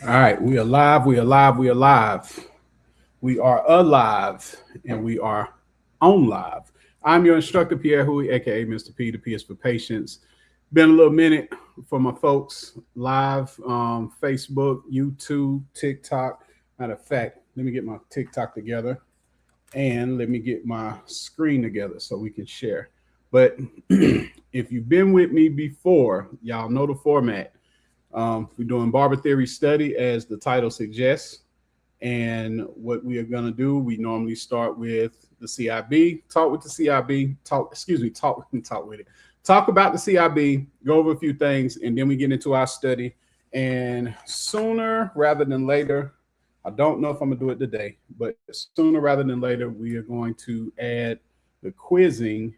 All right, we are live, we are live, we are live. We are alive and we are on live. I'm your instructor, Pierre Hui, aka Mr. P. The P is for patience. Been a little minute for my folks live, Facebook, YouTube, TikTok. Matter of fact, let me get my TikTok together and let me get my screen together so we can share. But if you've been with me before, y'all know the format. We're doing Barber Theory Study as the title suggests. And what we are going to do, we normally start with the CIB, talk with the CIB, talk with it. Talk about the CIB, go over a few things, and then we get into our study. And sooner rather than later, I don't know if I'm going to do it today, but sooner rather than later, we are going to add the quizzing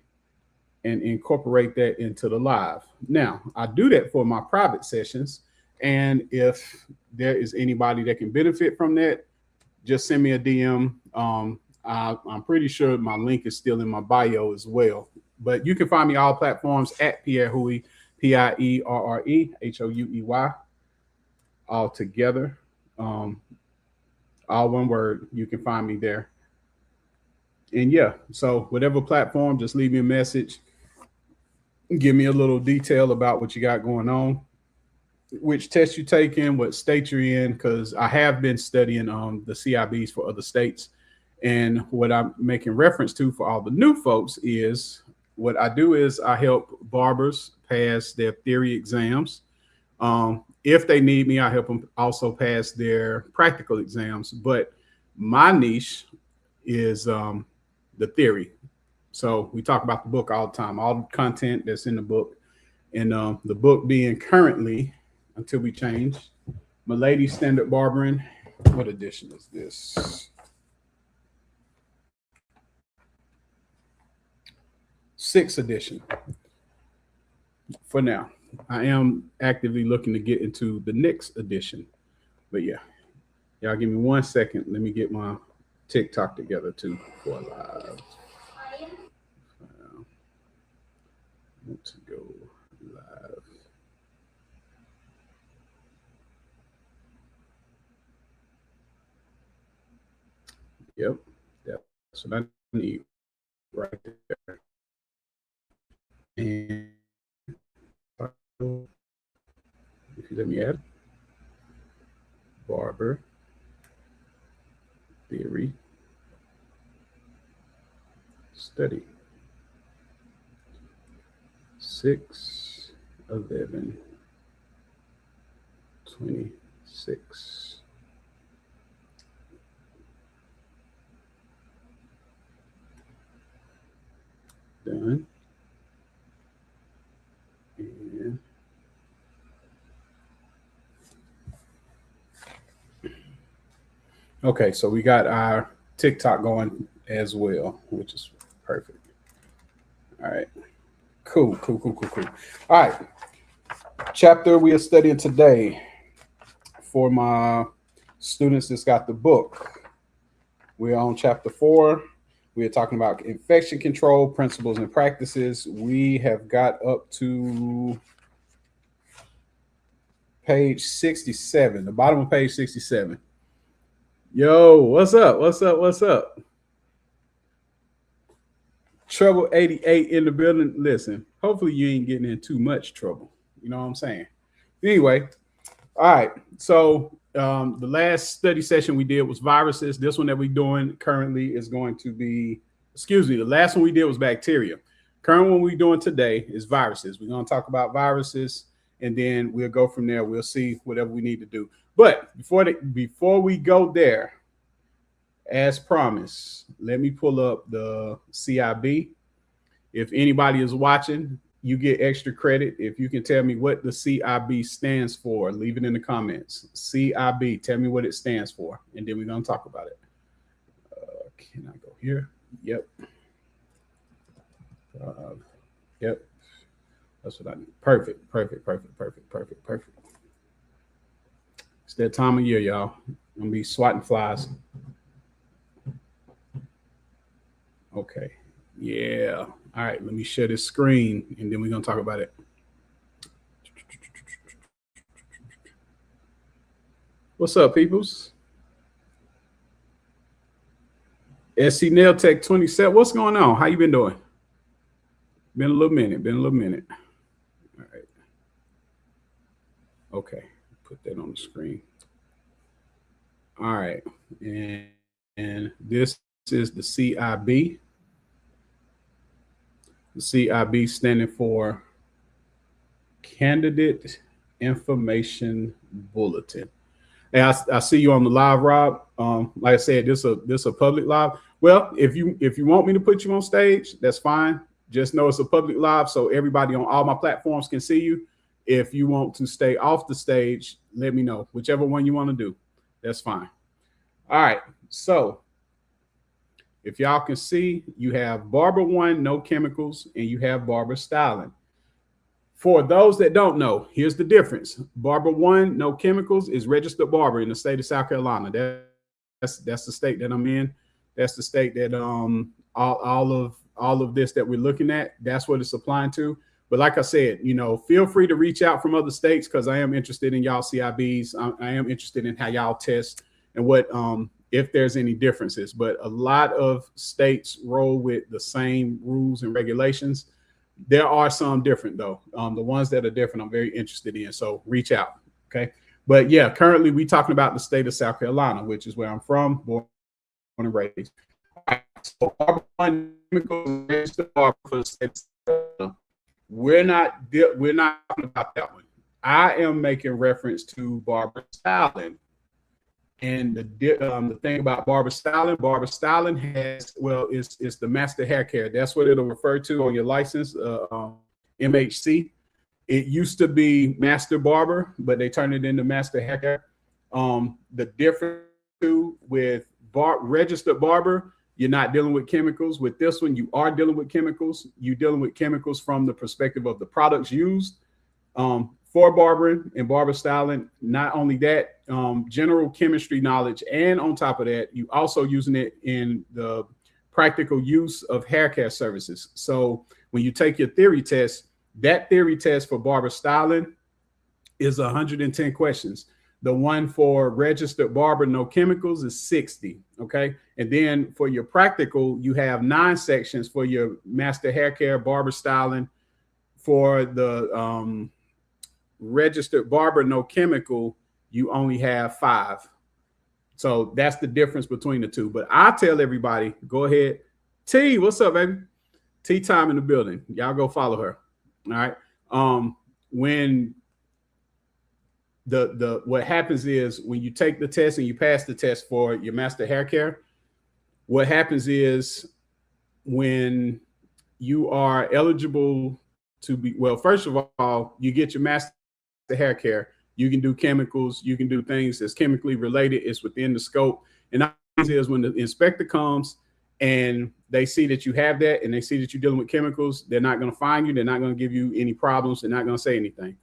and incorporate that into the live. Now, I do that for my private sessions. And if there is anybody that can benefit from that, just send me a DM. I'm pretty sure my link is still in my bio as well. But you can find me all platforms at Pierre Hui, Pierrehouey, all together. Um, all one word. You can find me there. And yeah, so whatever platform, just leave me a message. Give me a little detail about what you got going on, which test you taking, what state you're in, because I have been studying the CIBs for other states. And what I'm making reference to for all the new folks is what I do is I help barbers pass their theory exams. If they need me, I help them also pass their practical exams. But my niche is the theory. So we talk about the book all the time, all the content that's in the book. And the book being currently, until we change, Milady Standard Barbering. What edition is this? Sixth edition for now. I am actively looking to get into the next edition. But yeah, y'all give me 1 second. Let me get my TikTok together too for live. Let's go live. Yep, that's what I need right there. And if you let me add Barber Theory Study 6/11/26. Done. And okay, so we got our TikTok going as well, which is perfect. All right. Cool. All right. Chapter we are studying today for my students that's got the book. We're on chapter 4. We are talking about infection control principles and practices. We have got up to page 67, the bottom of page 67. Yo, what's up? What's up? Trouble 88 in the building. Listen, hopefully you ain't getting in too much trouble. You know what I'm saying? Anyway, all right. So the last study session we did was viruses. This one that we're doing currently is going to be, the last one we did was bacteria. Current one we're doing today is viruses. We're going to talk about viruses, and then we'll go from there. We'll see whatever we need to do. But before we go there, as promised, let me pull up the CIB. If anybody is watching, you get extra credit if you can tell me what the CIB stands for. Leave it in the comments. CIB, tell me what it stands for, and then we're going to talk about it. Can I go here? Yep. Yep. That's what I need. Perfect. It's that time of year, y'all. I'm going to be swatting flies. Okay. Yeah. All right. Let me share this screen, and then we're going to talk about it. What's up, peoples? SC Nail Tech 27. What's going on? How you been doing? Been a little minute. Been a little minute. All right. Okay. Put that on the screen. All right. And this is the CIB. The CIB standing for Candidate Information Bulletin. Hey, I see you on the live, Rob. Like I said, this a public live. Well, if you want me to put you on stage, that's fine. Just know it's a public live, so everybody on all my platforms can see you. If you want to stay off the stage, let me know. Whichever one you want to do, that's fine. All right. So if y'all can see, you have Barber 1, no chemicals, and you have Barber styling. For those that don't know, here's the difference. Barber 1, no chemicals, is registered barber in the state of South Carolina. That's the state that I'm in. That's the state that all of this that we're looking at, that's what it's applying to. But like I said, feel free to reach out from other states because I am interested in y'all CIBs. I am interested in how y'all test and what if there's any differences. But a lot of states roll with the same rules and regulations. There are some different, though. The ones that are different, I'm very interested in. So reach out. Okay. But yeah, currently we're talking about the state of South Carolina, which is where I'm from, born and raised. So we're not talking about that one. I am making reference to barber styling. And the thing about barber styling has, well, it's the master hair care. That's what it'll refer to on your license, MHC. It used to be master barber, but they turned it into master hair care. The difference with registered barber, you're not dealing with chemicals. With this one, you are dealing with chemicals. You're dealing with chemicals from the perspective of the products used. For barbering and barber styling, not only that, general chemistry knowledge, and on top of that, you also using it in the practical use of hair care services. So when you take your theory test, that theory test for barber styling is 110 questions. The one for registered barber, no chemicals, is 60. Okay. And then for your practical, you have 9 sections for your master hair care, barber styling. For the registered barber, no chemical, you only have 5. So that's the difference between the two. But I tell everybody, go ahead. T, what's up, baby? T time in the building. Y'all go follow her. All right. When what happens is when you take the test and you pass the test for your master hair care, what happens is when you are eligible to be, well, first of all, you get your master hair care. You can do chemicals, you can do things that's chemically related. It's within the scope. And that is when the inspector comes and they see that you have that and they see that you're dealing with chemicals, they're not going to fine you. They're not going to give you any problems. They're not going to say anything.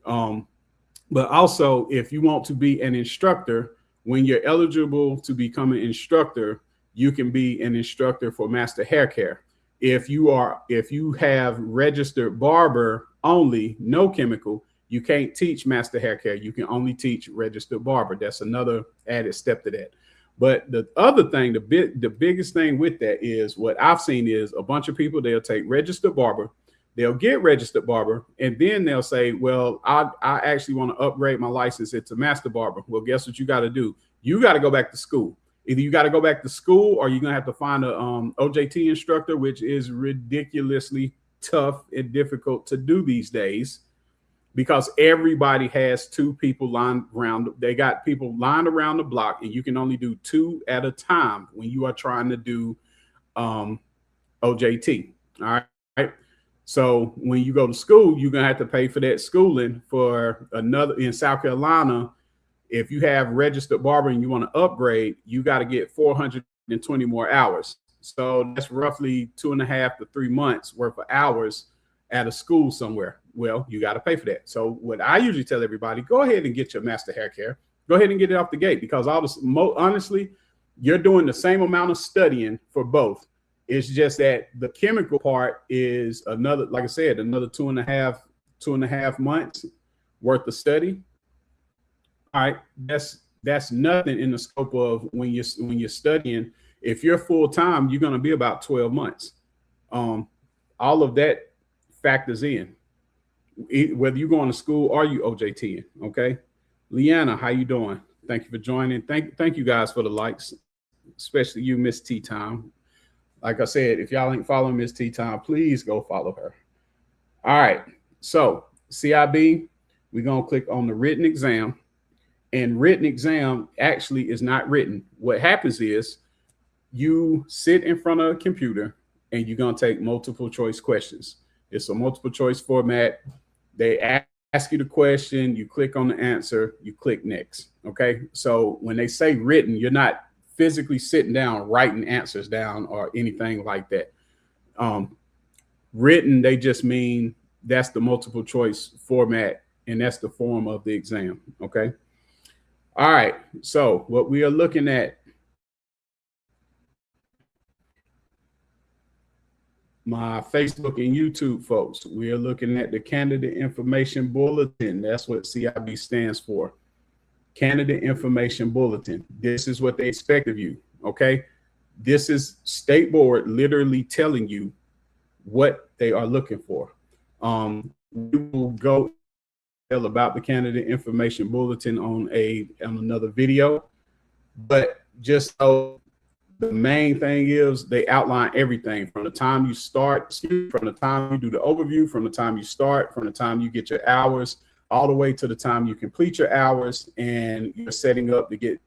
But also, if you want to be an instructor, when you're eligible to become an instructor, you can be an instructor for master hair care. If you have registered barber only, no chemical, you can't teach master hair care. You can only teach registered barber. That's another added step to that. But the other thing, the biggest thing with that is what I've seen is a bunch of people, they'll take registered barber, they'll get registered barber, and then they'll say, well, I actually want to upgrade my license into master barber. Well, guess what you got to do? You got to go back to school. Either you got to go back to school or you're going to have to find a OJT instructor, which is ridiculously tough and difficult to do these days because everybody has 2 people lined around. They got people lined around the block and you can only do 2 at a time when you are trying to do OJT. All right. So when you go to school, you're going to have to pay for that schooling for another. In South Carolina, if you have registered barber and you want to upgrade, you got to get 420 more hours. So that's roughly 2.5 to 3 months worth of hours at a school somewhere. Well, you got to pay for that. So what I usually tell everybody, go ahead and get your master hair care. Go ahead and get it off the gate because honestly, you're doing the same amount of studying for both. It's just that the chemical part is another, like I said, another 2.5 months worth of study. All right, that's that's nothing in the scope of when you're studying. If you're full time, you're going to be about 12 months. All of that factors in, whether you're going to school or you OJT. Okay, Leanna, how you doing? Thank you for joining. Thank you guys for the likes, especially you, Miss Tea Time. Like I said, if y'all ain't following Miss Tea Time, please go follow her. All right, so CIB, we're gonna click on the written exam, and written exam actually is not written. What happens is you sit in front of a computer and you're gonna take multiple choice questions. It's a multiple choice format. They ask you the question, you click on the answer, you click next. Okay. So when they say written, you're not physically sitting down, writing answers down or anything like that. Written, they just mean that's the multiple choice format and that's the form of the exam. Okay. All right. So what we are looking at, my Facebook and YouTube folks, we are looking at the Candidate Information Bulletin. That's what CIB stands for. Candidate Information Bulletin. This is what they expect of you. Okay. This is State Board literally telling you what they are looking for. We will go about the Candidate Information Bulletin on another video, but just so the main thing is they outline everything from the time you start, from the time you do the overview, from the time you start, from the time you get your hours, all the way to the time you complete your hours and you're setting up to get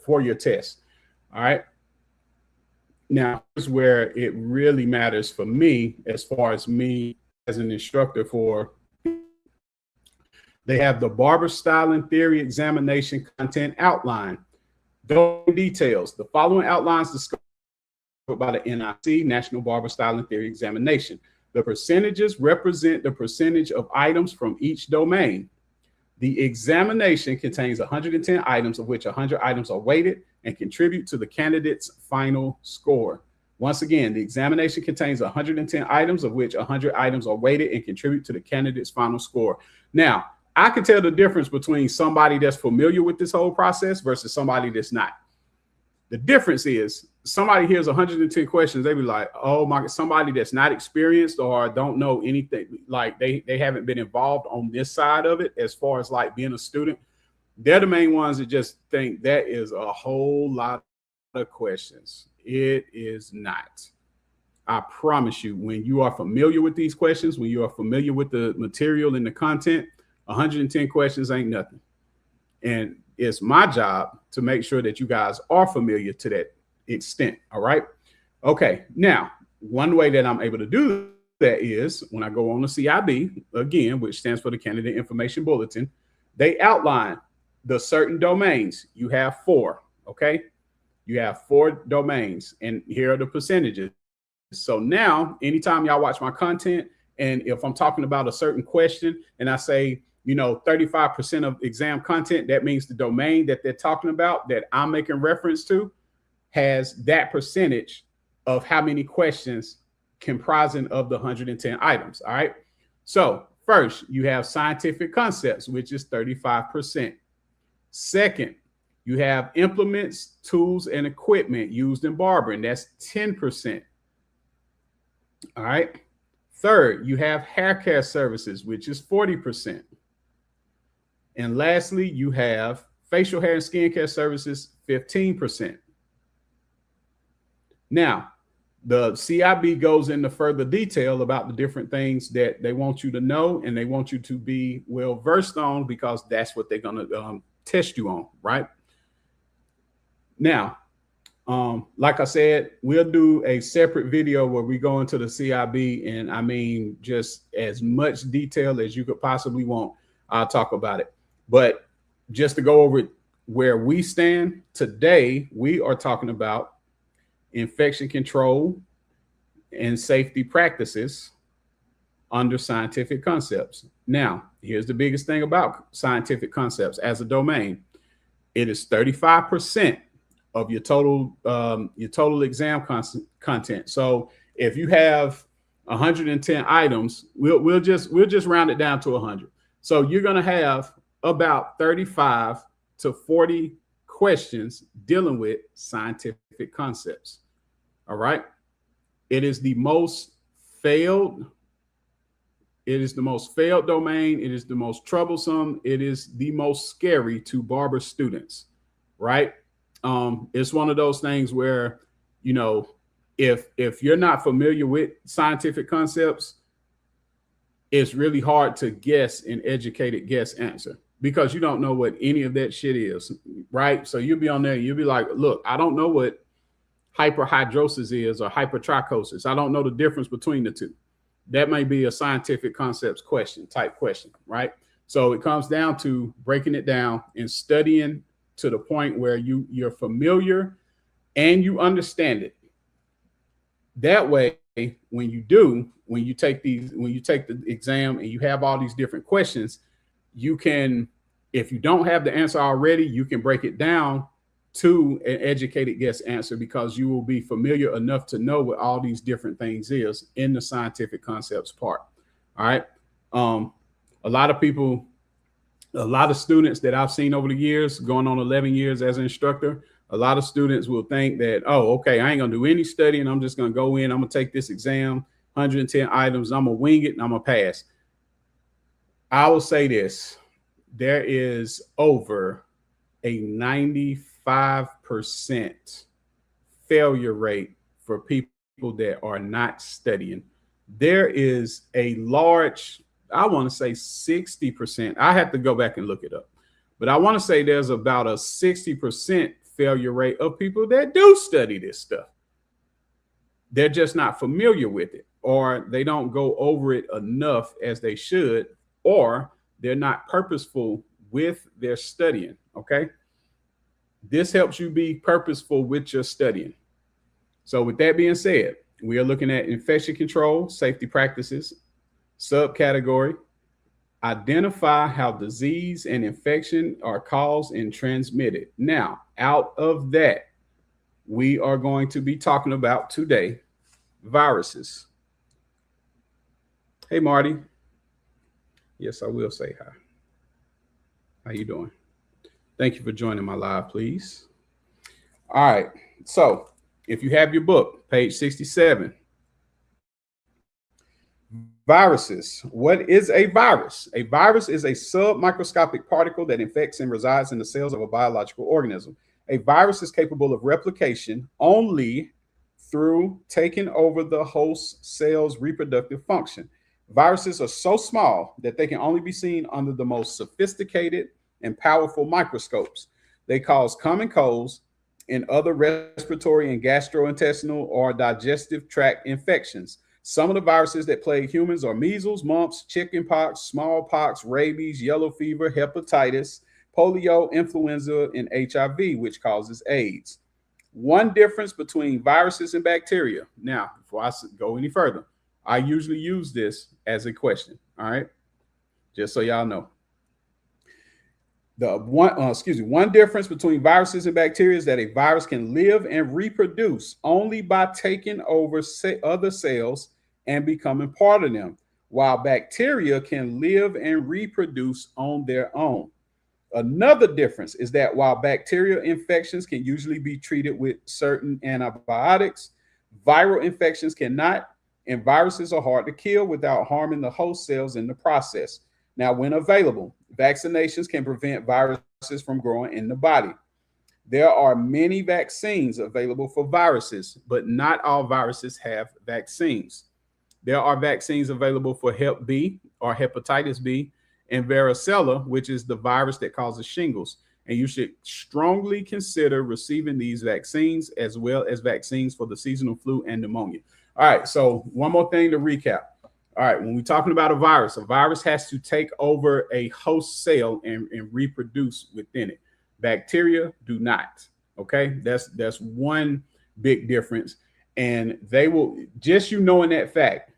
for your test. All right. Now, here's where it really matters for me, as far as me as an instructor. They have the Barber Styling Theory Examination Content Outline. Those details. The following outlines the scope by the NIC, National Barber Styling Theory Examination. The percentages represent the percentage of items from each domain. The examination contains 110 items, of which 100 items are weighted and contribute to the candidate's final score. Once again, the examination contains 110 items, of which 100 items are weighted and contribute to the candidate's final score. Now, I can tell the difference between somebody that's familiar with this whole process versus somebody that's not. The difference is somebody hears 110 questions, they be like, oh my, somebody that's not experienced or don't know anything, like they haven't been involved on this side of it as far as like being a student. They're the main ones that just think that is a whole lot of questions. It is not. I promise you, when you are familiar with these questions, when you are familiar with the material and the content, 110 questions ain't nothing. And it's my job to make sure that you guys are familiar to that extent. All right. Okay. Now, one way that I'm able to do that is when I go on the CIB, again, which stands for the Candidate Information Bulletin, they outline the certain domains. You have 4. Okay. You have 4 domains, and here are the percentages. So now, anytime y'all watch my content, and if I'm talking about a certain question and I say, 35% of exam content, that means the domain that they're talking about that I'm making reference to has that percentage of how many questions comprising of the 110 items. All right. So first, you have scientific concepts, which is 35%. Second, you have implements, tools, and equipment used in barbering. That's 10%. All right. Third, you have hair care services, which is 40%. And lastly, you have facial hair and skincare services, 15%. Now, the CIB goes into further detail about the different things that they want you to know and they want you to be well versed on, because that's what they're going to test you on, right? Now, like I said, we'll do a separate video where we go into the CIB, and I mean, just as much detail as you could possibly want. I'll talk about it. But just to go over where we stand today, we are talking about infection control and safety practices under scientific concepts. Now, here's the biggest thing about scientific concepts as a domain. It is 35% of your total exam content. So if you have 110 items, we'll just round it down to 100. So you're going to have about 35 to 40 questions dealing with scientific concepts. All right. It is the most failed. It is the most failed domain. It is the most troublesome. It is the most scary to Barber students, right? It's one of those things where, you know, if you're not familiar with scientific concepts, it's really hard to guess an educated guess answer because you don't know what any of that shit is, right? So you'll be on there, you'll be like, look, I don't know what hyperhidrosis is or hypertrichosis. I don't know the difference between the two. That may be a scientific concepts type question, right? So it comes down to breaking it down and studying to the point where you're familiar and you understand it. That way, when you take the exam and you have all these different questions, you can, if you don't have the answer already, you can break it down to an educated guess answer because you will be familiar enough to know what all these different things is in the scientific concepts part. All right. A lot of students that I've seen over the years, going on 11 years as an instructor, a lot of students will think that, oh, okay, I ain't gonna do any studying. I'm just gonna go in, I'm gonna take this exam, 110 items, I'm gonna wing it and I'm gonna pass. I will say this, there is over a 95% failure rate for people that are not studying. There is a large, I want to say 60%. I have to go back and look it up, but I want to say there's about a 60% failure rate of people that do study this stuff. They're just not familiar with it, or they don't go over it enough as they should, or they're not purposeful with their studying. Okay. This helps you be purposeful with your studying. So with that being said, we are looking at infection control, safety practices, subcategory, identify how disease and infection are caused and transmitted. Now, out of that, we are going to be talking about today viruses. Hey, Marty. Yes, I will say hi. How you doing? Thank you for joining my live, please. All right. So if you have your book, page 67, viruses. What is a virus? A virus is a submicroscopic particle that infects and resides in the cells of a biological organism. A virus is capable of replication only through taking over the host cell's reproductive function. Viruses are so small that they can only be seen under the most sophisticated and powerful microscopes. They cause common colds and other respiratory and gastrointestinal or digestive tract infections. Some of the viruses that plague humans are measles, mumps, chickenpox, smallpox, rabies, yellow fever, hepatitis, polio, influenza, and HIV, which causes AIDS. One difference between viruses and bacteria. Now, before I go any further, I usually use this as a question. All right, just so y'all know. One difference between viruses and bacteria is that a virus can live and reproduce only by taking over other cells and becoming part of them, while bacteria can live and reproduce on their own. Another difference is that while bacterial infections can usually be treated with certain antibiotics, viral infections cannot, and viruses are hard to kill without harming the host cells in the process. Now, when available, vaccinations can prevent viruses from growing in the body. There are many vaccines available for viruses, but not all viruses have vaccines. There are vaccines available for Hep B or hepatitis B and varicella, which is the virus that causes shingles. And you should strongly consider receiving these vaccines as well as vaccines for the seasonal flu and pneumonia. All right, so one more thing to recap. All right, when we're talking about a virus has to take over a host cell and reproduce within it. Bacteria do not. Okay, that's one big difference. And they will, just knowing that fact,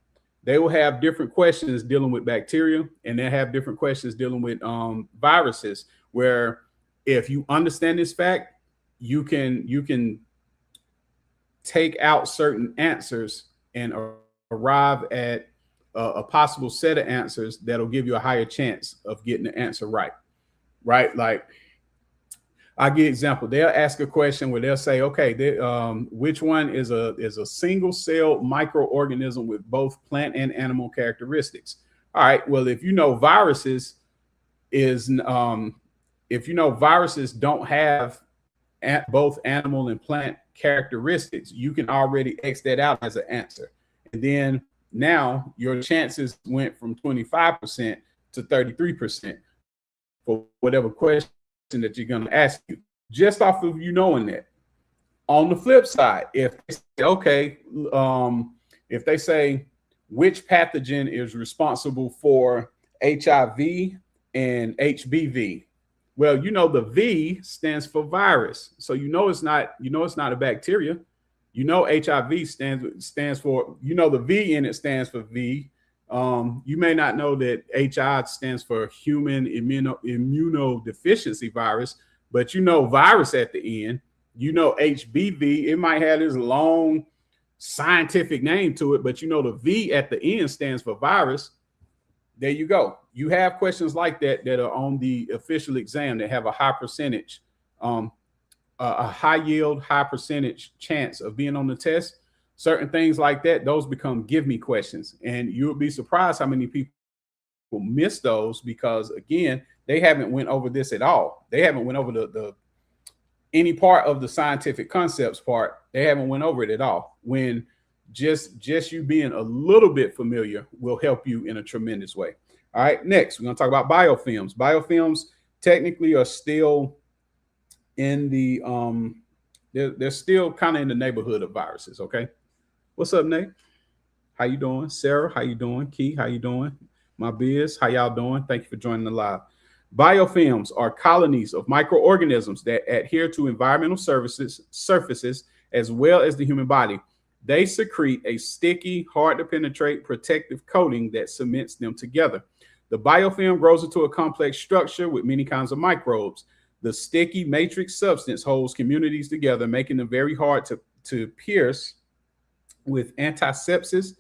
they will have different questions dealing with bacteria, and they have different questions dealing with viruses. Where if you understand this fact, you can take out certain answers and arrive at a possible set of answers that'll give you a higher chance of getting the answer right. right? Like I give example. They'll ask a question where they'll say, okay, which one is a single cell microorganism with both plant and animal characteristics? All right. Well, if you know viruses is if you know viruses don't have both animal and plant characteristics, you can already X that out as an answer. And then now your chances went from 25% to 33% for whatever question that you're going to ask you, just off of you knowing that. On the flip side, if they say, okay, if they say which pathogen is responsible for HIV and HBV, well, you know the V stands for virus, so you know it's not a bacteria. You know HIV stands for, you know, the V in it stands for V. You may not know that HI stands for human immunodeficiency virus, but you know virus at the end. You know HBV, it might have this long scientific name to it, but you know the V at the end stands for virus. There you go. You have questions like that are on the official exam that have a high percentage, a high yield, high percentage chance of being on the test. Certain things like that, those become give me questions. And you'll be surprised how many people miss those because, again, they haven't went over this at all. They haven't went over the any part of the scientific concepts part. They haven't went over it at all. When just you being a little bit familiar will help you in a tremendous way. All right, next, we're going to talk about biofilms. Biofilms technically are still in the, they're still kind of in the neighborhood of viruses, okay? What's up, Nate? How you doing? Sarah, how you doing? Key, how you doing? My biz, how y'all doing? Thank you for joining the live. Biofilms are colonies of microorganisms that adhere to environmental surfaces as well as the human body. They secrete a sticky, hard to penetrate protective coating that cements them together. The biofilm grows into a complex structure with many kinds of microbes. The sticky matrix substance holds communities together, making them very hard to pierce with antisepsis,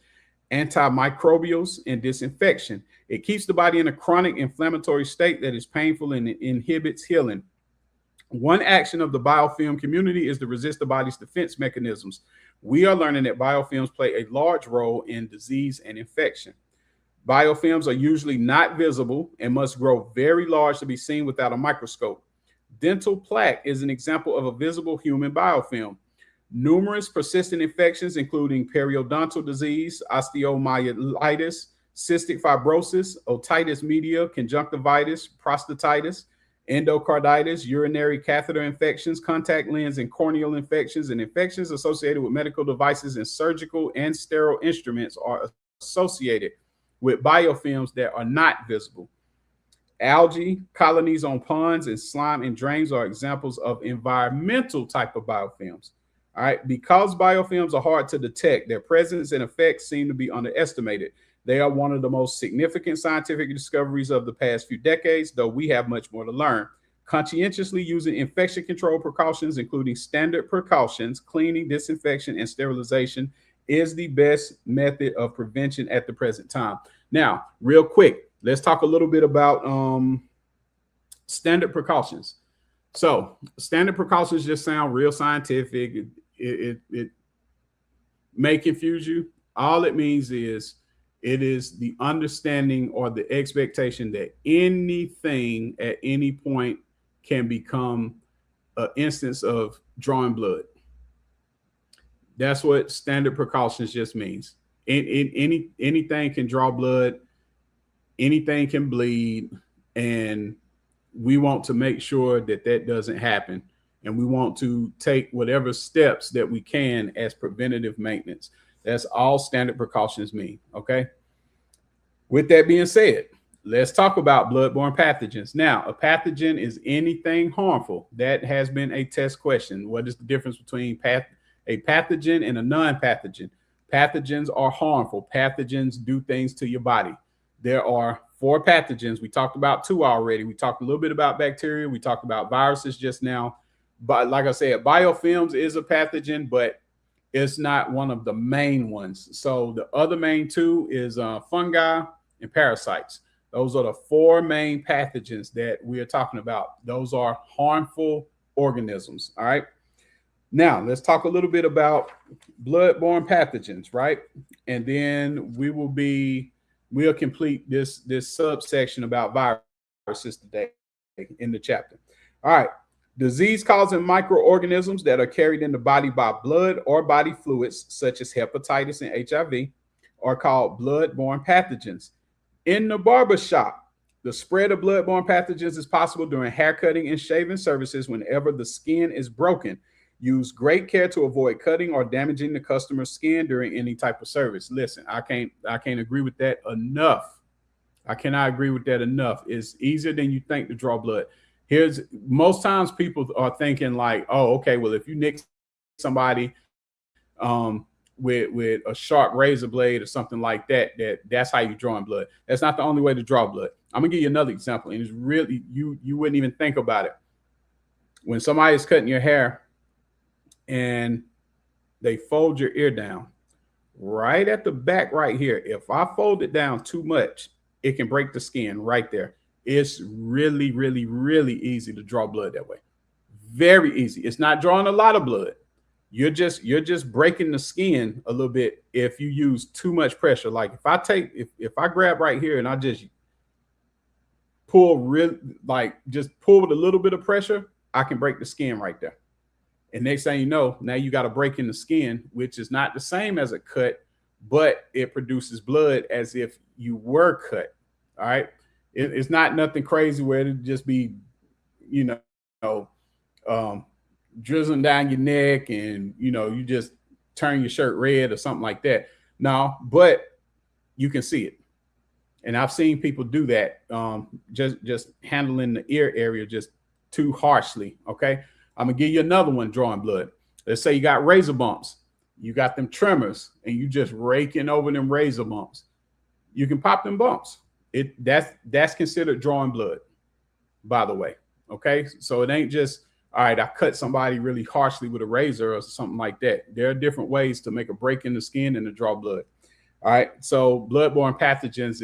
antimicrobials, and disinfection. It keeps the body in a chronic inflammatory state that is painful and inhibits healing. One action of the biofilm community is to resist the body's defense mechanisms. We are learning that biofilms play a large role in disease and infection. Biofilms are usually not visible and must grow very large to be seen without a microscope. Dental plaque is an example of a visible human biofilm. Numerous persistent infections, including periodontal disease, osteomyelitis, cystic fibrosis, otitis media, conjunctivitis, prostatitis, endocarditis, urinary catheter infections, contact lens and corneal infections, and infections associated with medical devices and surgical and sterile instruments are associated with biofilms that are not visible. Algae colonies on ponds and slime and drains are examples of environmental type of biofilms. All right, because biofilms are hard to detect, their presence and effects seem to be underestimated. They are one of the most significant scientific discoveries of the past few decades, though we have much more to learn. Conscientiously using infection control precautions, including standard precautions, cleaning, disinfection, and sterilization, is the best method of prevention at the present time. Now, real quick, let's talk a little bit about standard precautions. So, standard precautions just sound real scientific. It may confuse you. All it means is it is the understanding or the expectation that anything at any point can become an instance of drawing blood. That's what standard precautions just means. Anything can draw blood, anything can bleed, and we want to make sure that that doesn't happen. And we want to take whatever steps that we can as preventative maintenance. That's all standard precautions mean, okay? With that being said, let's talk about bloodborne pathogens. Now, a pathogen is anything harmful. That has been a test question. What is the difference between a pathogen and a non-pathogen? Pathogens are harmful. Pathogens do things to your body. There are 4 pathogens. We talked about 2 already. We talked a little bit about bacteria. We talked about viruses just now. But like I said, biofilms is a pathogen, but it's not one of the main ones. So the other main 2 is fungi and parasites. Those are the four main pathogens that we are talking about. Those are harmful organisms. All right. Now, let's talk a little bit about bloodborne pathogens, right? And then we'll complete this subsection about viruses today in the chapter. All right. Disease causing microorganisms that are carried in the body by blood or body fluids, such as hepatitis and HIV, are called bloodborne pathogens. In the barber shop, the spread of bloodborne pathogens is possible during haircutting and shaving services whenever the skin is broken. Use great care to avoid cutting or damaging the customer's skin during any type of service. Listen, I can't agree with that enough. I cannot agree with that enough. It's easier than you think to draw blood. Here's most times people are thinking like, oh, okay, well, if you nick somebody with a sharp razor blade or something like that, that's how you're drawing blood. That's not the only way to draw blood. I'm gonna give you another example, and it's really you wouldn't even think about it. When somebody is cutting your hair and they fold your ear down right at the back right here, if I fold it down too much, it can break the skin right there. It's really, really, really easy to draw blood that way. Very easy. It's not drawing a lot of blood. You're just breaking the skin a little bit if you use too much pressure. Like if I grab right here and I just pull just pull with a little bit of pressure, I can break the skin right there. And next thing you know, now you got a break in the skin, which is not the same as a cut, but it produces blood as if you were cut. All right. It's not nothing crazy where it'd just be, drizzling down your neck and, you just turn your shirt red or something like that. No, but you can see it. And I've seen people do that, just handling the ear area just too harshly. Okay. I'm going to give you another one drawing blood. Let's say you got razor bumps. You got them tremors and you just raking over them razor bumps. You can pop them bumps. That's considered drawing blood, by the way. Okay. So it ain't just, all right, I cut somebody really harshly with a razor or something like that. There are different ways to make a break in the skin and to draw blood. All right. So bloodborne pathogens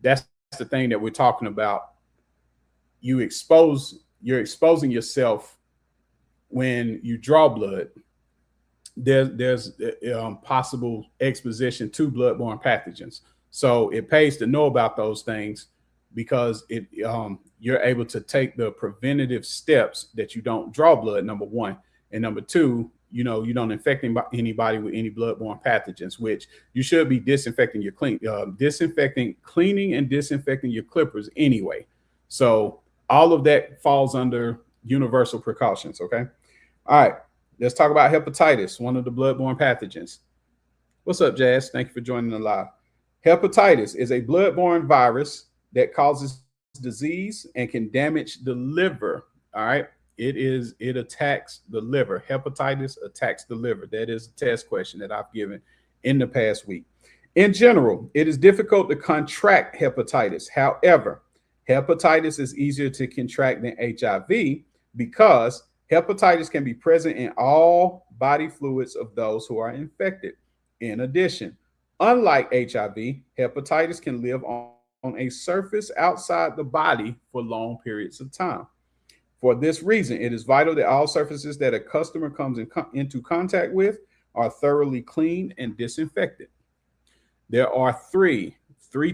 that's the thing that we're talking about. You're exposing yourself when you draw blood. There's possible exposition to bloodborne pathogens. So it pays to know about those things because you're able to take the preventative steps that you don't draw blood, number one. And number two, you don't infect anybody with any bloodborne pathogens, which you should be cleaning and disinfecting your clippers anyway. So all of that falls under universal precautions. Okay. All right. Let's talk about hepatitis, one of the bloodborne pathogens. What's up, Jazz? Thank you for joining the live. Hepatitis is a bloodborne virus that causes disease and can damage the liver. All right. It attacks the liver. Hepatitis attacks the liver. That is a test question that I've given in the past week. In general, it is difficult to contract hepatitis. However, hepatitis is easier to contract than HIV because hepatitis can be present in all body fluids of those who are infected. In addition, unlike HIV, hepatitis can live on a surface outside the body for long periods of time. For this reason, it is vital that all surfaces that a customer comes into contact with are thoroughly cleaned and disinfected. There are three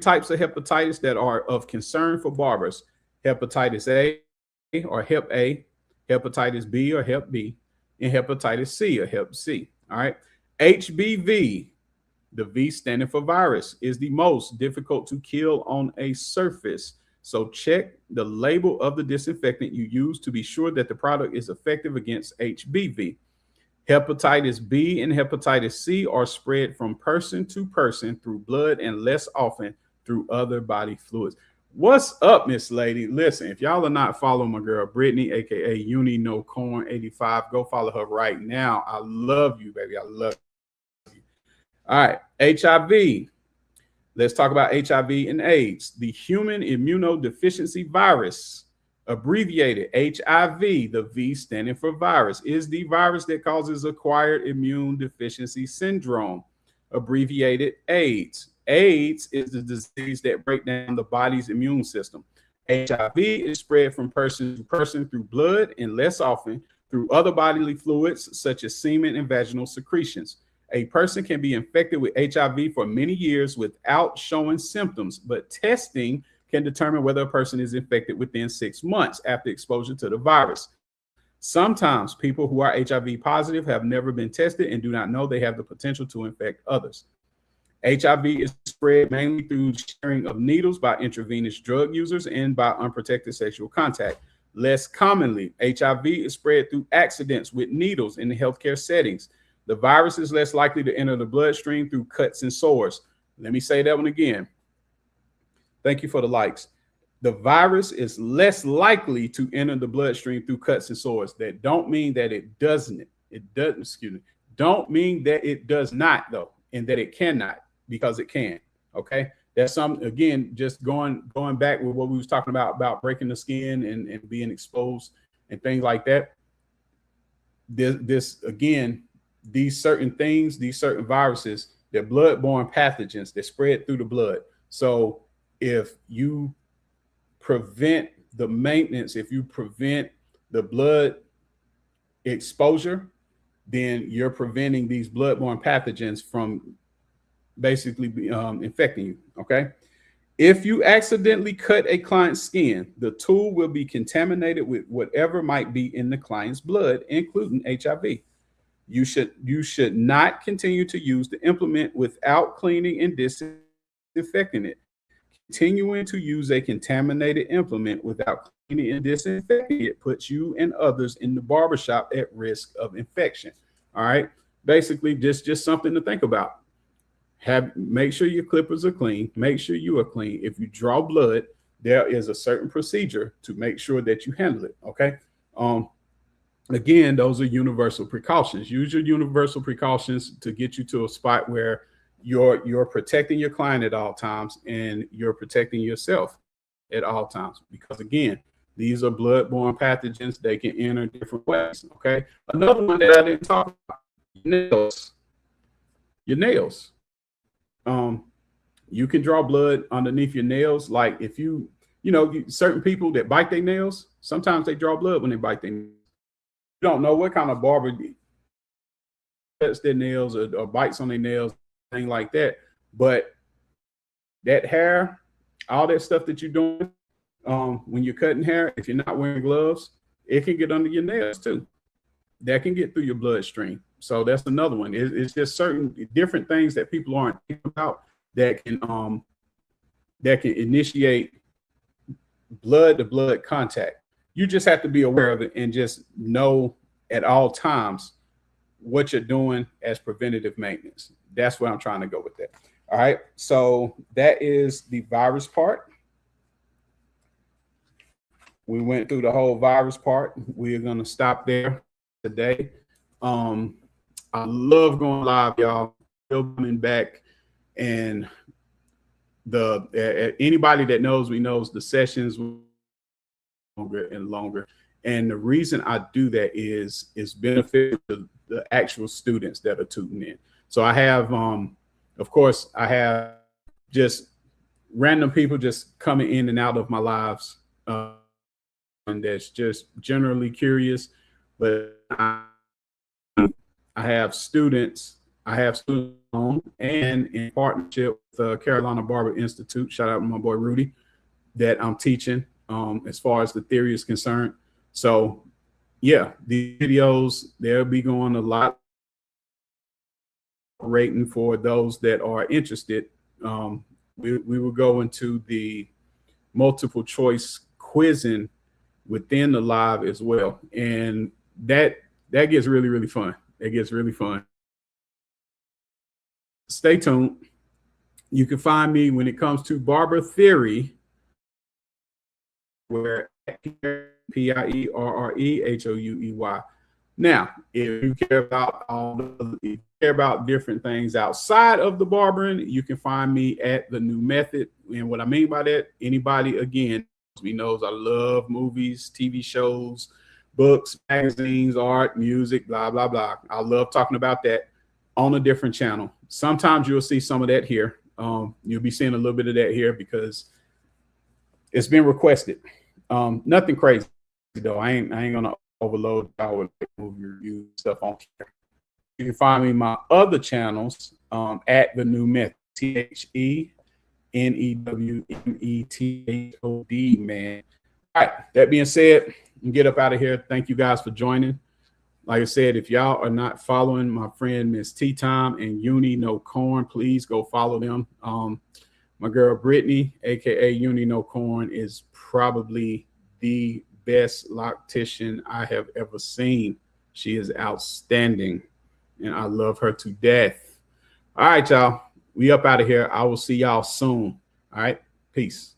types of hepatitis that are of concern for barbers: hepatitis A or Hep A, hepatitis B or Hep B, and hepatitis C or Hep C. All right. HBV, the V standing for virus, is the most difficult to kill on a surface. So check the label of the disinfectant you use to be sure that the product is effective against HBV. Hepatitis B and hepatitis C are spread from person to person through blood and less often through other body fluids. What's up, Miss Lady? Listen, if y'all are not following my girl Brittany, aka Uni No Corn 85, go follow her right now. I love you, baby. I love you. All right, HIV. Let's talk about HIV and AIDS. The human immunodeficiency virus, abbreviated HIV, the V standing for virus, is the virus that causes acquired immune deficiency syndrome, abbreviated AIDS. AIDS is the disease that breaks down the body's immune system. HIV is spread from person to person through blood and less often through other bodily fluids such as semen and vaginal secretions. A person can be infected with HIV for many years without showing symptoms, but testing can determine whether a person is infected within 6 months after exposure to the virus. Sometimes people who are HIV positive have never been tested and do not know they have the potential to infect others. HIV is spread mainly through sharing of needles by intravenous drug users and by unprotected sexual contact. Less commonly, HIV is spread through accidents with needles in the healthcare settings. The virus is less likely to enter the bloodstream through cuts and sores. Let me say that one again. Thank you for the likes. The virus is less likely to enter the bloodstream through cuts and sores. That don't mean that it doesn't. It doesn't, excuse me. Don't mean that it does not, though, and that it cannot, because it can. Okay. That's some, again, just going back with what we was talking about breaking the skin and being exposed and things like that. This again, these certain things, these certain viruses, they're blood-borne pathogens that spread through the blood. So if you prevent the maintenance, if you prevent the blood exposure, then you're preventing these blood-borne pathogens from basically infecting you. Okay. If you accidentally cut a client's skin, the tool will be contaminated with whatever might be in the client's blood, including HIV. You should not continue to use the implement without cleaning and disinfecting it. Continuing to use a contaminated implement without cleaning and disinfecting it puts you and others in the barbershop at risk of infection. All right. Basically, just something to think about. Make sure your clippers are clean. Make sure you are clean. If you draw blood, there is a certain procedure to make sure that you handle it. Okay. Again, those are universal precautions. Use your universal precautions to get you to a spot where you're protecting your client at all times and you're protecting yourself at all times. Because again, these are blood-borne pathogens. They can enter different ways. Okay. Another one that I didn't talk about: nails. Your nails. You can draw blood underneath your nails. Like if certain people that bite their nails, sometimes they draw blood when they bite their nails. You don't know what kind of barber cuts their nails or bites on their nails, thing like that. But that hair, all that stuff that you're doing when you're cutting hair, if you're not wearing gloves, it can get under your nails too. That can get through your bloodstream. So that's another one. It's just certain different things that people aren't thinking about that can initiate blood-to-blood contact. You just have to be aware of it and just know at all times what you're doing as preventative maintenance. That's where I'm trying to go with that. All right. So that is the virus part. We went through the whole virus part. We're going to stop there today. I love going live, y'all. Still coming back, and anybody that knows me knows the sessions longer and longer. And the reason I do that is beneficial to the actual students that are tuning in. So I have, of course, I have just random people just coming in and out of my lives, and that's just generally curious. But I have students. I have students on, and in partnership with Carolina Barber Institute. Shout out to my boy Rudy, that I'm teaching as far as the theory is concerned. So yeah, the videos, they'll be going a lot rating for those that are interested. We will go into the multiple choice quizzing within the live as well. And that gets really, really fun. It gets really fun. Stay tuned. You can find me when it comes to Barber Theory, where PIERREHOUEY. Now, if you care about different things outside of the barbering, you can find me at The New Method. And what I mean by that, anybody again knows I love movies, TV shows, books, magazines, art, music, blah, blah, blah. I love talking about that on a different channel. Sometimes you'll see some of that here. You'll be seeing a little bit of that here because it's been requested. Nothing crazy though. I ain't gonna overload y'all with movie review stuff on camera. You can find me my other channels at The New Method. TheNewMethod, man. All right, that being said, and get up out of here. Thank you guys for joining. Like I said, if y'all are not following my friend Miss Tea Time and Uni No Corn, please go follow them. My girl Brittany, aka Uni No Corn, is probably the best loctician I have ever seen. She is outstanding, and I love her to death. All right, y'all. We up out of here. I will see y'all soon. All right. Peace.